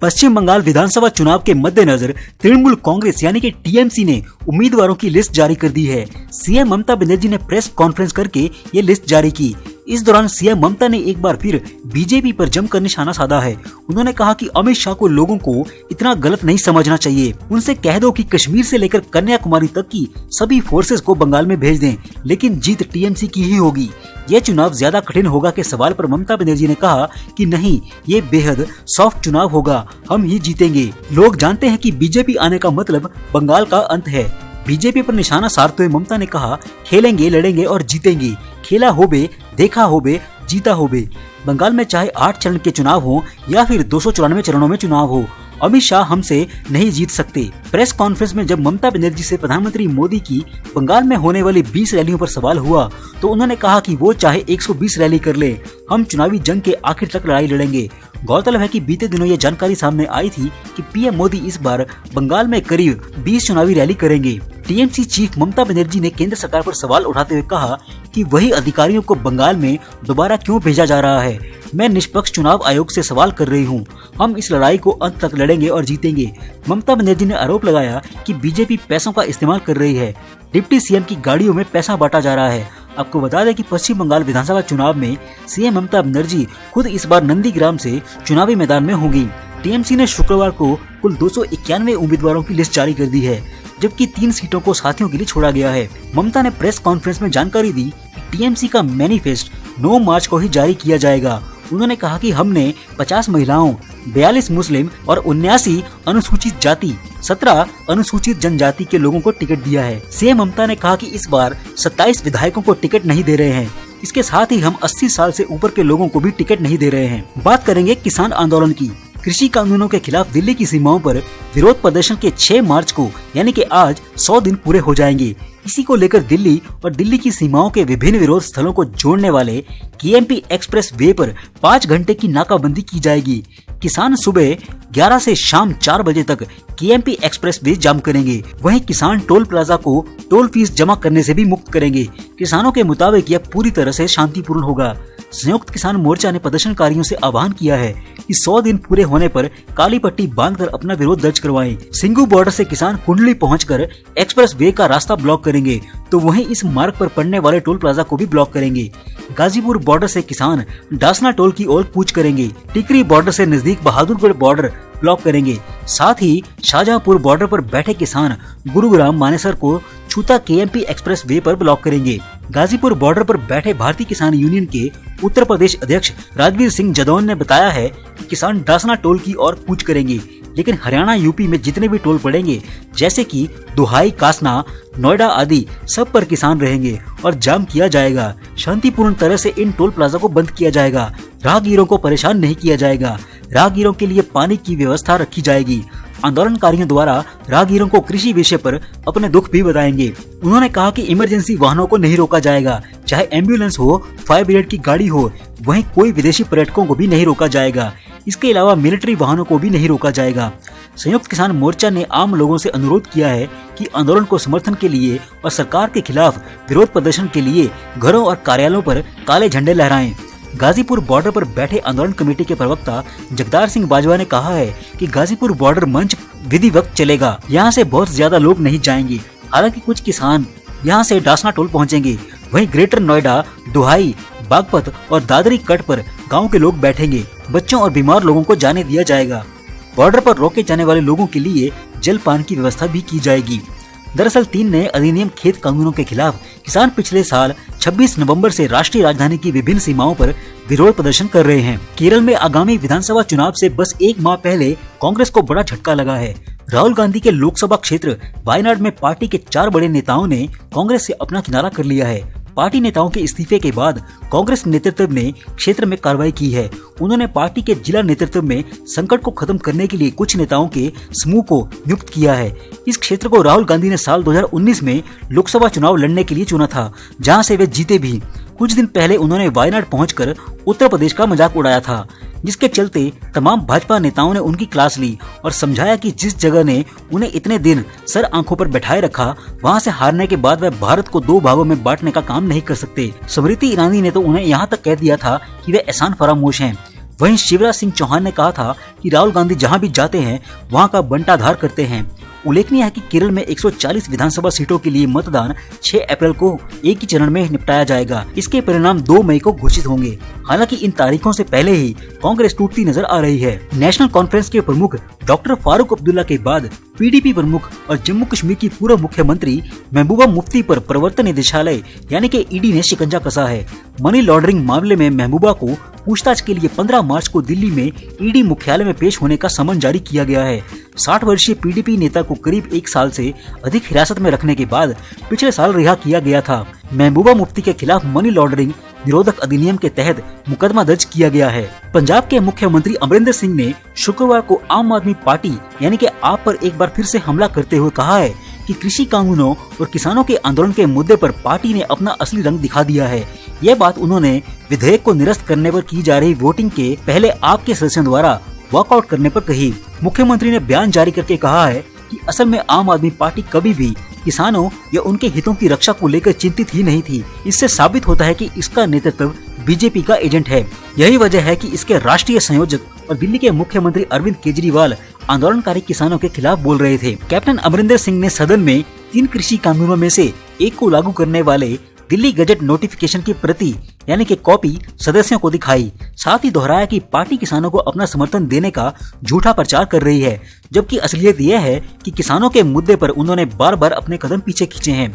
पश्चिम बंगाल विधानसभा चुनाव के मद्देनजर तृणमूल कांग्रेस यानी कि टीएमसी ने उम्मीदवारों की लिस्ट जारी कर दी है। सीएम ममता बनर्जी ने प्रेस कॉन्फ्रेंस करके ये लिस्ट जारी की। इस दौरान सीएम ममता ने एक बार फिर बीजेपी पर जमकर निशाना साधा है। उन्होंने कहा कि अमित शाह को लोगों को इतना गलत नहीं समझना चाहिए। उनसे कह दो कि कश्मीर से लेकर कन्याकुमारी तक की सभी फोर्सेस को बंगाल में भेज दें, लेकिन जीत टीएमसी की ही होगी। ये चुनाव ज्यादा कठिन होगा के सवाल पर ममता बनर्जी ने कहा कि नहीं, ये बेहद सॉफ्ट चुनाव होगा, हम ही जीतेंगे। लोग जानते हैं कि बीजेपी आने का मतलब बंगाल का अंत है। बीजेपी पर निशाना साधते हुए ममता ने कहा, खेलेंगे, लड़ेंगे और जीतेंगे। खेला होबे, देखा होबे, जीता होबे। बंगाल में चाहे 8 चरण के चुनाव हो या फिर 294 चरणों में चुनाव हो, अमित शाह हमसे नहीं जीत सकते। प्रेस कॉन्फ्रेंस में जब ममता बनर्जी से प्रधानमंत्री मोदी की बंगाल में होने वाली 20 रैलियों पर सवाल हुआ तो उन्होंने कहा कि वो चाहे 120 रैली कर ले, हम चुनावी जंग के आखिर तक लड़ाई लड़ेंगे। गौरतलब है कि बीते दिनों ये जानकारी सामने आई थी कि पीएम मोदी इस बार बंगाल में करीब 20 चुनावी रैली करेंगे। टीएमसी चीफ ममता बनर्जी ने केंद्र सरकार पर सवाल उठाते हुए कहा कि वही अधिकारियों को बंगाल में दोबारा क्यों भेजा जा रहा है। मैं निष्पक्ष चुनाव आयोग से सवाल कर रही हूँ, हम इस लड़ाई को अंत तक लड़ेंगे और जीतेंगे। ममता बनर्जी ने आरोप लगाया कि बीजेपी पैसों का इस्तेमाल कर रही है, डिप्टी सीएम की गाड़ियों में पैसा बांटा जा रहा है। आपको बता दें कि पश्चिम बंगाल विधानसभा चुनाव में सीएम ममता बनर्जी खुद इस बार नंदीग्राम से चुनावी मैदान में होंगी। टीएमसी ने शुक्रवार को कुल 291 उम्मीदवारों की लिस्ट जारी कर दी है, जबकि 3 सीटों को साथियों के लिए छोड़ा गया है। ममता ने प्रेस कॉन्फ्रेंस में जानकारी दी कि टीएमसी का मैनिफेस्ट 9 मार्च को ही जारी किया जाएगा। उन्होंने कहा कि हमने 50 महिलाओं, 42 मुस्लिम और 79 अनुसूचित जाति, 17 अनुसूचित जनजाति के लोगों को टिकट दिया है। सीएम ममता ने कहा कि इस बार 27 विधायकों को टिकट नहीं दे रहे हैं। इसके साथ ही हम 80 साल से ऊपर के लोगों को भी टिकट नहीं दे रहे हैं। बात करेंगे किसान आंदोलन की। कृषि कानूनों के खिलाफ दिल्ली की सीमाओं पर विरोध प्रदर्शन के 6 मार्च को यानी कि आज 100 दिन पूरे हो जाएंगे। इसी को लेकर दिल्ली और दिल्ली की सीमाओं के विभिन्न विरोध स्थलों को जोड़ने वाले केएमपी एक्सप्रेस वे पर 5 घंटे की नाकाबंदी की जाएगी। किसान सुबह 11 से शाम 4 बजे तक केएमपी एक्सप्रेस वे जाम करेंगे। वहीं किसान टोल प्लाजा को टोल फीस जमा करने से भी मुक्त करेंगे। किसानों के मुताबिक यह पूरी तरह से शांतिपूर्ण होगा। संयुक्त किसान मोर्चा ने प्रदर्शनकारियों से आह्वान किया है कि 100 दिन पूरे होने पर काली पट्टी बांधकर अपना विरोध दर्ज करवाएं। सिंगू बॉर्डर से किसान कुंडली पहुंचकर एक्सप्रेस वे का रास्ता ब्लॉक करेंगे, तो वहीं इस मार्ग पर पड़ने वाले टोल प्लाजा को भी ब्लॉक करेंगे। गाजीपुर बॉर्डर से किसान डासना टोल की ओर कूच करेंगे। टिकरी बॉर्डर से नजदीक बहादुरगढ़ बॉर्डर ब्लॉक करेंगे। साथ ही शाहजहांपुर बॉर्डर पर बैठे किसान गुरुग्राम मानेसर को छूता केएमपी एक्सप्रेस वे पर ब्लॉक करेंगे। गाजीपुर बॉर्डर पर बैठे भारतीय किसान यूनियन के उत्तर प्रदेश अध्यक्ष राजवीर सिंह जदौन ने बताया है कि किसान डासना टोल की ओर कूच करेंगे, लेकिन हरियाणा यूपी में जितने भी टोल पड़ेंगे जैसे कि दुहाई, कासना, नोएडा आदि सब पर किसान रहेंगे और जाम किया जाएगा। शांतिपूर्ण तरह से इन टोल प्लाजा को बंद किया जाएगा। राहगीरों को परेशान नहीं किया जाएगा। राहगीरों के लिए पानी की व्यवस्था रखी जाएगी। आंदोलनकारियों द्वारा राहगीरों को कृषि विषय पर अपने दुख भी बताएंगे। उन्होंने कहा कि इमरजेंसी वाहनों को नहीं रोका जाएगा, चाहे एम्बुलेंस हो, फायर ब्रिगेड की गाड़ी हो। वहीं कोई विदेशी पर्यटकों को भी नहीं रोका जाएगा। इसके अलावा मिलिट्री वाहनों को भी नहीं रोका जाएगा। संयुक्त किसान मोर्चा ने आम लोगों से अनुरोध किया है कि आंदोलन को समर्थन के लिए और सरकार के खिलाफ विरोध प्रदर्शन के लिए घरों और कार्यालयों पर काले झंडे लहराएं। गाजीपुर बॉर्डर पर बैठे आंदोलन कमेटी के प्रवक्ता जगदार सिंह बाजवा ने कहा है कि गाजीपुर बॉर्डर मंच विधिवत चलेगा। यहाँ से बहुत ज्यादा लोग नहीं जाएंगे। हालांकि कुछ किसान यहाँ से डासना टोल पहुँचेंगे। वहीं ग्रेटर नोएडा, दुहाई, बागपत और दादरी कट पर गाँव के लोग बैठेंगे। बच्चों और बीमार लोगों को जाने दिया जाएगा। बॉर्डर पर रोके जाने वाले लोगों के लिए जलपान की व्यवस्था भी की जाएगी। दरअसल 3 नए अधिनियम खेत कानूनों के खिलाफ किसान पिछले साल 26 नवंबर से राष्ट्रीय राजधानी की विभिन्न सीमाओं पर विरोध प्रदर्शन कर रहे हैं। केरल में आगामी विधानसभा चुनाव से बस 1 माह पहले कांग्रेस को बड़ा झटका लगा है। राहुल गांधी के लोकसभा क्षेत्र वायनाड में पार्टी के 4 बड़े नेताओं ने कांग्रेस से अपना किनारा कर लिया है। पार्टी नेताओं के इस्तीफे के बाद कांग्रेस नेतृत्व ने क्षेत्र में कार्रवाई की है। उन्होंने पार्टी के जिला नेतृत्व में संकट को खत्म करने के लिए कुछ नेताओं के समूह को नियुक्त किया है। इस क्षेत्र को राहुल गांधी ने साल 2019 में लोकसभा चुनाव लड़ने के लिए चुना था, जहां से वे जीते भी। कुछ दिन पहले उन्होंने वायनाड पहुंचकर उत्तर प्रदेश का मजाक उड़ाया था, जिसके चलते तमाम भाजपा नेताओं ने उनकी क्लास ली और समझाया कि जिस जगह ने उन्हें इतने दिन सर आंखों पर बैठाए रखा, वहां से हारने के बाद वह भारत को 2 भागों में बांटने का काम नहीं कर सकते। स्मृति ईरानी ने तो उन्हें यहाँ तक कह दिया था कि वे एहसान फरामोश हैं। वहीं शिवराज सिंह चौहान ने कहा था कि राहुल गांधी जहां भी जाते हैं वहां का बंटाधार करते हैं। उल्लेखनीय है कि केरल में 140 विधानसभा सीटों के लिए मतदान 6 अप्रैल को एक ही चरण में निपटाया जाएगा। इसके परिणाम 2 मई को घोषित होंगे। हालांकि इन तारीखों से पहले ही कांग्रेस टूटती नजर आ रही है। नेशनल कॉन्फ्रेंस के प्रमुख डॉक्टर फारूक अब्दुल्ला के बाद पीडीपी प्रमुख और जम्मू कश्मीर की पूर्व मुख्यमंत्री महबूबा मुफ्ती पर प्रवर्तन निदेशालय यानी कि ईडी ने शिकंजा कसा है। मनी लॉन्ड्रिंग मामले में महबूबा को पूछताछ के लिए 15 मार्च को दिल्ली में ईडी मुख्यालय में पेश होने का समन जारी किया गया है। 60 वर्षीय पीडीपी नेता को करीब 1 साल से अधिक हिरासत में रखने के बाद पिछले साल रिहा किया गया था। महबूबा मुफ्ती के खिलाफ मनी लॉन्ड्रिंग निरोधक अधिनियम के तहत मुकदमा दर्ज किया गया है। पंजाब के मुख्यमंत्री अमरिंदर सिंह ने शुक्रवार को आम आदमी पार्टी यानी कि आप पर एक बार फिर से हमला करते हुए कहा है कि कृषि कानूनों और किसानों के आंदोलन के मुद्दे पर पार्टी ने अपना असली रंग दिखा दिया है। यह बात उन्होंने विधेयक को निरस्त करने पर की जा रही वोटिंग के पहले आप के सदस्यों द्वारा वॉकआउट करने पर कही। मुख्यमंत्री ने बयान जारी करके कहा है कि असल में आम आदमी पार्टी कभी भी किसानों या उनके हितों की रक्षा को लेकर चिंतित ही नहीं थी। इससे साबित होता है कि इसका नेतृत्व बीजेपी का एजेंट है। यही वजह है कि इसके राष्ट्रीय संयोजक और दिल्ली के मुख्यमंत्री अरविंद केजरीवाल आंदोलनकारी किसानों के खिलाफ बोल रहे थे। कैप्टन अमरिंदर सिंह ने सदन में 3 कृषि कानूनों में से एक को लागू करने वाले दिल्ली गजट नोटिफिकेशन की प्रति यानी कि कॉपी सदस्यों को दिखाई। साथ ही दोहराया कि पार्टी किसानों को अपना समर्थन देने का झूठा प्रचार कर रही है, जबकि असलियत यह है कि किसानों के मुद्दे पर उन्होंने बार बार अपने कदम पीछे खींचे हैं।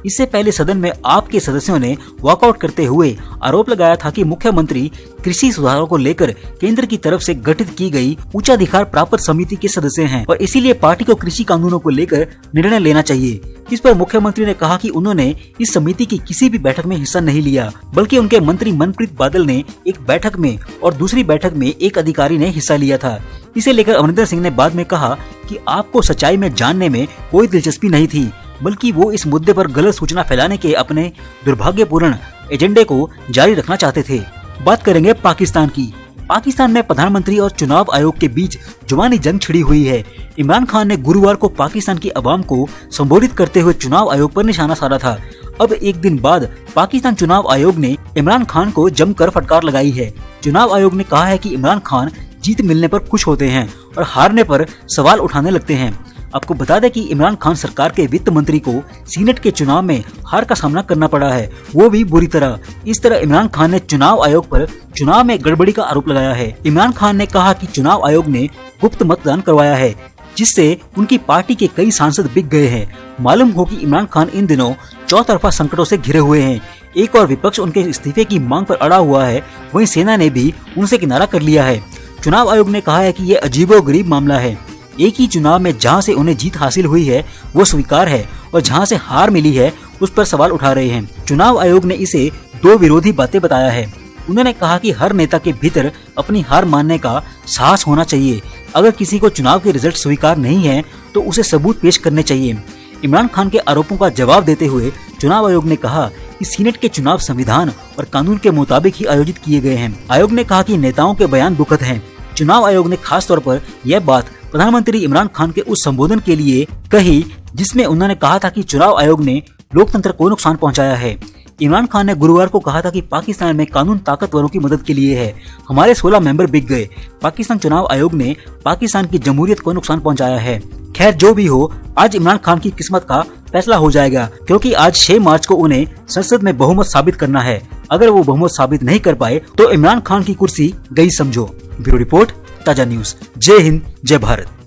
इससे पहले सदन में आप के सदस्यों ने वॉकआउट करते हुए आरोप लगाया था कि मुख्यमंत्री कृषि सुधारों को लेकर केंद्र की तरफ से गठित की गई उच्चाधिकार प्राप्त समिति के सदस्य हैं और इसीलिए पार्टी को कृषि कानूनों को लेकर निर्णय लेना चाहिए। इस पर मुख्यमंत्री ने कहा कि उन्होंने इस समिति की किसी भी बैठक में हिस्सा नहीं लिया, बल्कि उनके मंत्री मनप्रीत बादल ने एक बैठक में और दूसरी बैठक में एक अधिकारी ने हिस्सा लिया था। इसे लेकर अमरिंदर सिंह ने बाद में कहा कि आपको सच्चाई में जानने में कोई दिलचस्पी नहीं थी, बल्कि वो इस मुद्दे पर गलत सूचना फैलाने के अपने दुर्भाग्यपूर्ण एजेंडे को जारी रखना चाहते थे। बात करेंगे पाकिस्तान की। पाकिस्तान में प्रधानमंत्री और चुनाव आयोग के बीच जुबानी जंग छिड़ी हुई है। इमरान खान ने गुरुवार को पाकिस्तान की आवाम को संबोधित करते हुए चुनाव आयोग पर निशाना साधा था। अब एक दिन बाद पाकिस्तान चुनाव आयोग ने इमरान खान को जमकर फटकार लगाई है। चुनाव आयोग ने कहा है कि इमरान खान जीत मिलने पर खुश होते हैं और हारने पर सवाल उठाने लगते हैं। आपको बता दें कि इमरान खान सरकार के वित्त मंत्री को सीनेट के चुनाव में हार का सामना करना पड़ा है, वो भी बुरी तरह। इस तरह इमरान खान ने चुनाव आयोग पर चुनाव में गड़बड़ी का आरोप लगाया है। इमरान खान ने कहा कि चुनाव आयोग ने गुप्त मतदान करवाया है, जिससे उनकी पार्टी के कई सांसद बिक गए हैं। मालूम हो कि इमरान खान इन दिनों चौतरफा संकटों से घिरे हुए हैं। एक और विपक्ष उनके इस्तीफे की मांग पर अड़ा हुआ है, वहीं सेना ने भी उनसे किनारा कर लिया है। चुनाव आयोग ने कहा है कि ये अजीबोगरीब मामला है। एक ही चुनाव में जहां से उन्हें जीत हासिल हुई है वो स्वीकार है और जहां से हार मिली है उस पर सवाल उठा रहे हैं। चुनाव आयोग ने इसे 2 विरोधी बातें बताया है। उन्होंने कहा कि हर नेता के भीतर अपनी हार मानने का साहस होना चाहिए। अगर किसी को चुनाव के रिजल्ट स्वीकार नहीं है तो उसे सबूत पेश करने चाहिए। इमरान खान के आरोपों का जवाब देते हुए चुनाव आयोग ने कहा कि सीनेट के चुनाव संविधान और कानून के मुताबिक ही आयोजित किए गए हैं। आयोग ने कहा कि नेताओं के बयान दुखद हैं। चुनाव आयोग ने खास तौर पर यह बात प्रधानमंत्री इमरान खान के उस संबोधन के लिए कही जिसमें उन्होंने कहा था कि चुनाव आयोग ने लोकतंत्र को नुकसान पहुंचाया है। इमरान खान ने गुरुवार को कहा था कि पाकिस्तान में कानून ताकतवरों की मदद के लिए है, हमारे 16 मेंबर बिक गए। पाकिस्तान चुनाव आयोग ने पाकिस्तान की जमहूरियत को नुकसान पहुंचाया है। खैर जो भी हो, आज इमरान खान की किस्मत का फैसला हो जाएगा, क्योंकि आज 6 मार्च को उन्हें संसद में बहुमत साबित करना है। अगर वो बहुमत साबित नहीं कर पाए तो इमरान खान की कुर्सी गई समझो। ब्यूरो रिपोर्ट, ताजा न्यूज। जय हिंद, जय भारत।